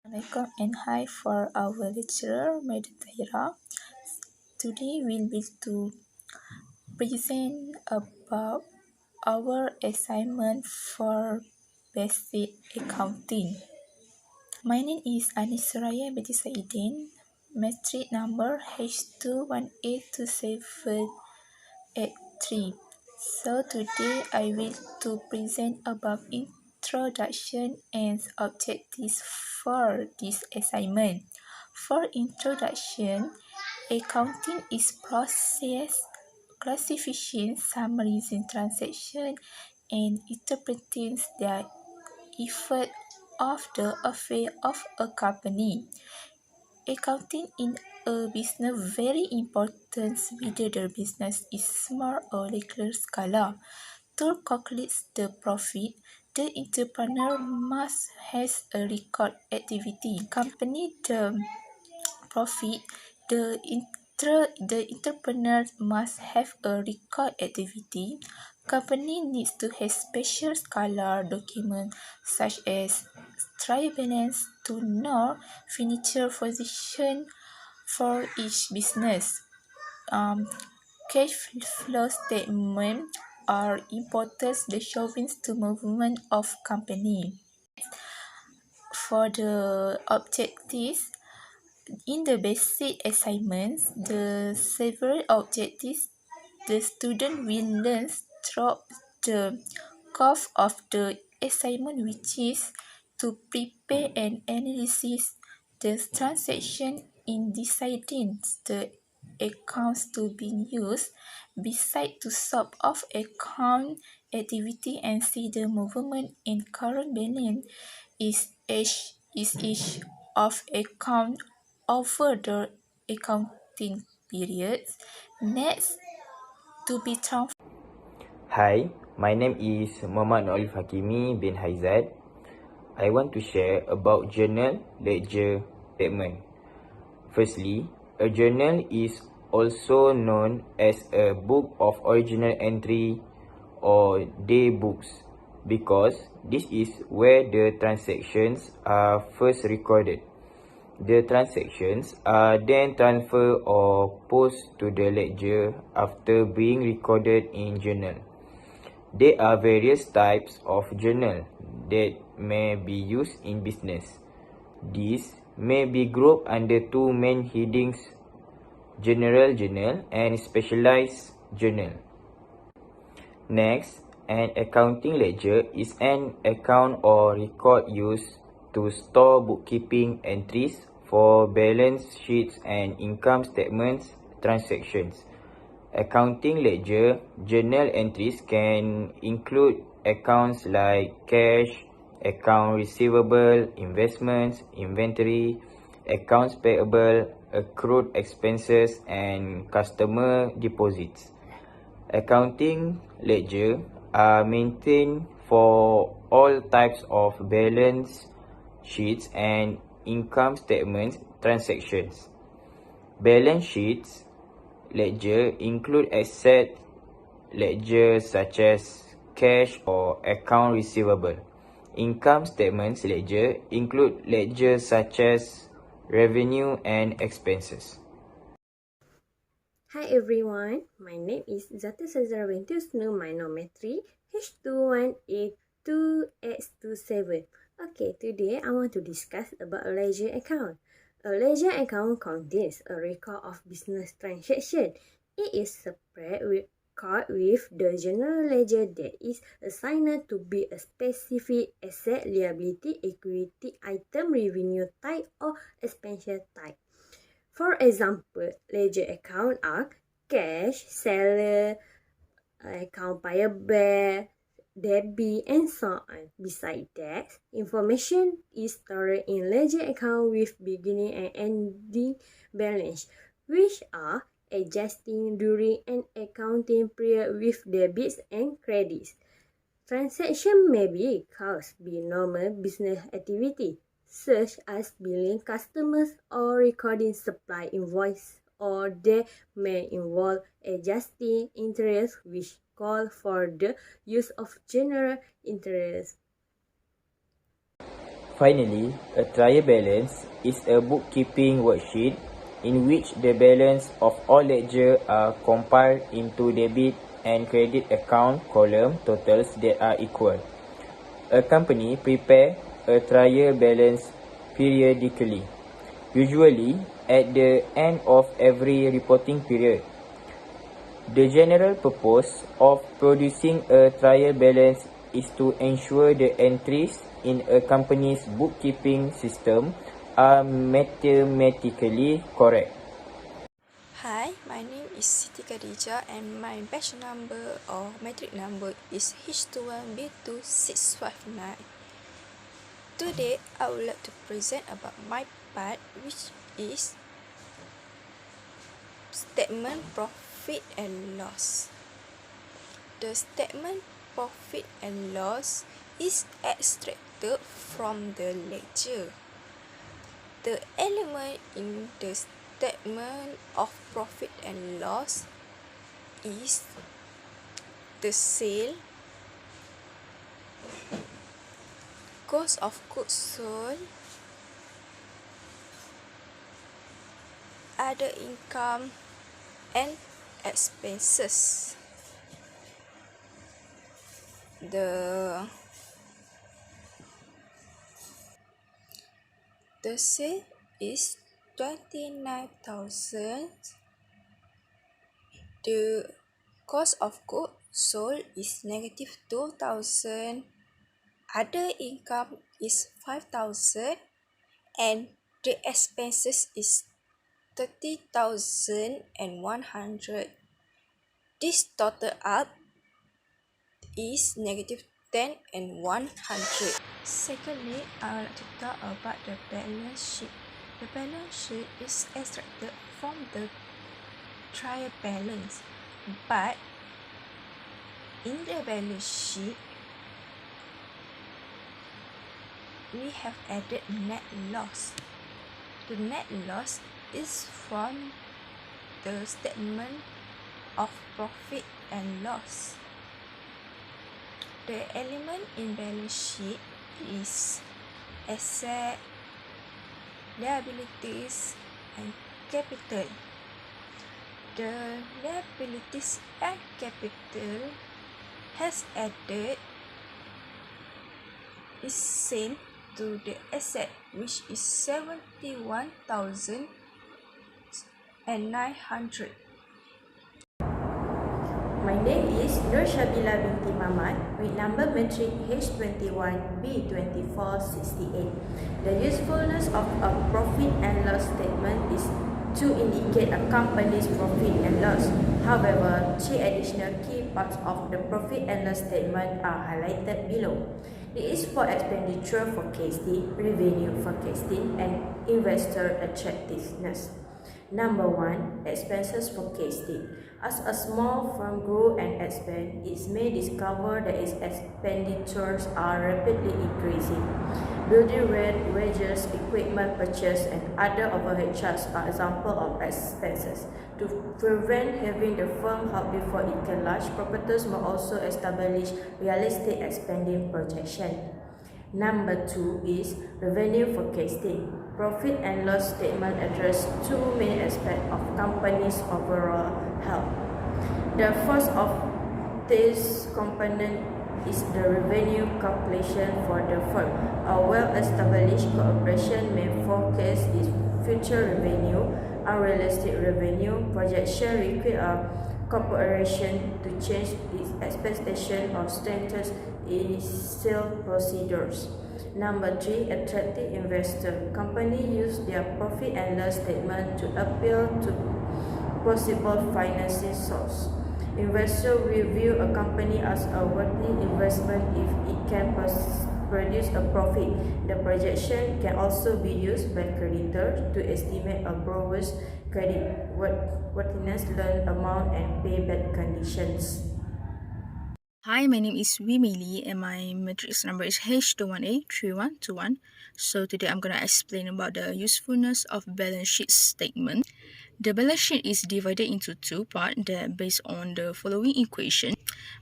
Assalamualaikum and hi for our lecturer, Madam Tahira. Today we'll be to present about our assignment for basic accounting. My name is Anis Suraya binti Saidin, metric number H2182783. So today I will to present about introduction and objectives for this assignment. For introduction, accounting is process, classification, summarizing transaction, and interpreting the effect of the affair of a company. Accounting in a business very important whether the business is small or large scale. To calculate the profit, the entrepreneur must has a record activity. Company the profit, the entrepreneur must have a record activity. Company needs to have special scala document such as trial balance to know financial position for each business. Cash flow statement are important the showing to movement of company. For the objectives, in the basic assignments, the several objectives the student will learn throughout the course of the assignment, which is to prepare and analyze the transaction in deciding the accounts to be used, beside to sort of account activity and see the movement in current balance is each of account over the accounting periods. Next, to be transferred. Hi, my name is Muhammad Noorif Hakimi bin Haizat. I want to share about journal, ledger, statement. Firstly, a journal is also known as a book of original entry or day books because this is where the transactions are first recorded. The transactions are then transferred or posted to the ledger after being recorded in journal. There are various types of journal that may be used in business. These may be grouped under two main headings: general journal and specialized journal. Next, an accounting ledger is an account or record used to store bookkeeping entries for balance sheets and income statements transactions. Accounting ledger journal entries can include accounts like cash, account receivable, investments, inventory, accounts payable, accrued expenses, and customer deposits. Accounting ledger are maintained for all types of balance sheets and income statements transactions. Balance sheets ledger include asset ledgers such as cash or account receivable. Income statements ledger include ledgers such as revenue and expenses. Hi everyone, my name is Zata Sazara binti Husnu, manometry H2182827. Okay, today I want to discuss about a ledger account. A ledger account contains a record of business transaction. It is separate record with the general ledger that is assigned to be a specific asset, liability, equity, item, revenue type, or expense type. For example, ledger account are cash, seller, account payable, debit, and so on. Besides that, information is stored in ledger account with beginning and ending balance, which are adjusting during an accounting period with debits and credits. Transaction may be caused by normal business activity, such as billing customers or recording supply invoice, or they may involve adjusting interest, which call for the use of general interest. Finally, a trial balance is a bookkeeping worksheet in which the balance of all ledgers are compiled into debit and credit account column totals that are equal. A company prepares a trial balance periodically, usually at the end of every reporting period. The general purpose of producing a trial balance is to ensure the entries in a company's bookkeeping system are mathematically correct. Hi, my name is Siti Khadijah and my batch number or metric number is H21B2659. Today, I would like to present about my part, which is statement profit and loss. The statement profit and loss is extracted from the ledger. The element in the statement of profit and loss is the sale, cost of goods sold, other income, and expenses. The sale is 29,000. The cost of goods sold is negative 2,000. Other income is 5,000, and the expenses is 30,100. This total up is negative 10 and 100. Secondly, I would like to talk about the balance sheet. The balance sheet is extracted from the trial balance, but in the balance sheet, we have added net loss. The net loss is from the statement of profit and loss. The element in balance sheet is asset, liabilities, and capital. The liabilities and capital has added is same to the asset, which is 71,900. My name is Nur Shabila binti Mamat with number matric H21B2468. The usefulness of a profit and loss statement is to indicate a company's profit and loss. However, 3 additional key parts of the profit and loss statement are highlighted below. It is for expenditure forecasting, revenue forecasting, and investor attractiveness. Number 1. Expenses forecasting. As a small firm grows and expands, it may discover that its expenditures are rapidly increasing. Building rent, wages, equipment purchase, and other overhead charges are examples of expenses. To prevent having the firm halt before it can launch, proprietors must also establish realistic spending projection. Number 2 is revenue forecasting. Profit and loss statement address 2 main aspects of company's overall health. The first of this component is the revenue calculation for the firm. A well-established corporation may forecast its future revenue. Unrealistic revenue projection require a corporation to change its expectation or strengthen its sales procedures. Number 3, attractive investor. Companies use their profit and loss statement to appeal to possible financing source. Investors will view a company as a worthy investment if it can produce a profit. The projection can also be used by creditors to estimate a borrower's credit worthiness, loan amount, and payback conditions. Hi, my name is Wimi Lee and my matrix number is H21A3121. So today I'm going to explain about the usefulness of balance sheet statement. The balance sheet is divided into two parts that, based on the following equation,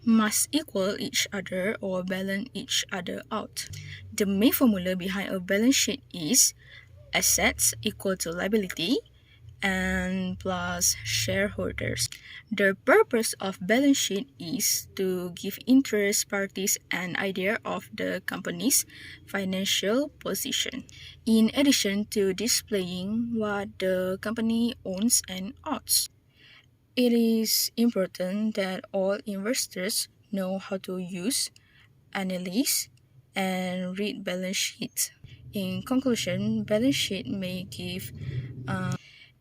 must equal each other or balance each other out. The main formula behind a balance sheet is assets equal to liability and plus shareholders. The purpose of balance sheet is to give interest parties an idea of the company's financial position, in addition to displaying what the company owns and oughts. It is important that all investors know how to use, analyze, and read balance sheets. In conclusion, balance sheet may give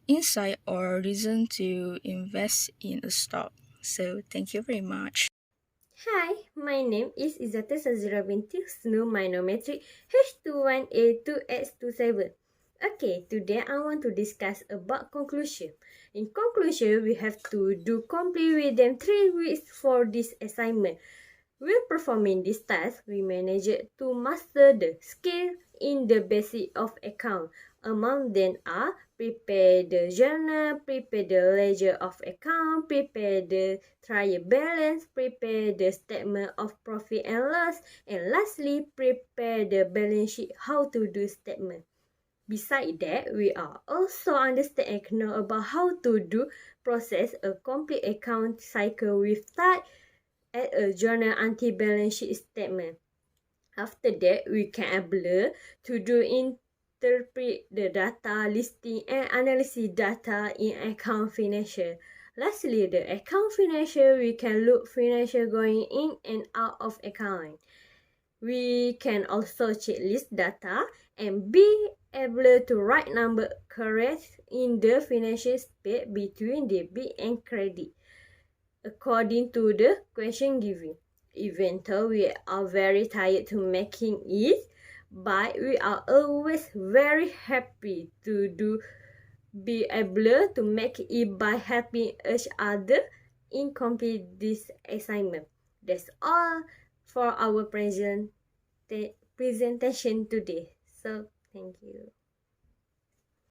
insight or reason to invest in a stock. So thank you very much. Hi, my name is Izzata Sazira binti Husnu, minometric H21A2X27. Okay, today I want to discuss about conclusion. In conclusion, we have to do complete with them 3 weeks for this assignment. While performing this task, we managed to master the skill in the basic of account. Among them are prepare the journal, prepare the ledger of account, prepare the trial balance, prepare the statement of profit and loss, and lastly, prepare the balance sheet, how to do statement. Besides that, we are also understand and know about how to do process a complete account cycle with start at a journal until balance sheet statement. After that, we can able to do interpret the data, listing and analysis data in account financial. Lastly, the account financial, we can look financial going in and out of account. We can also check list data and be able to write number correct in the financial space between debit and credit according to the question given. Even though we are very tired to making it, but we are always very happy to be able to make it by helping each other in complete this assignment. That's all for our presentation today. So thank you.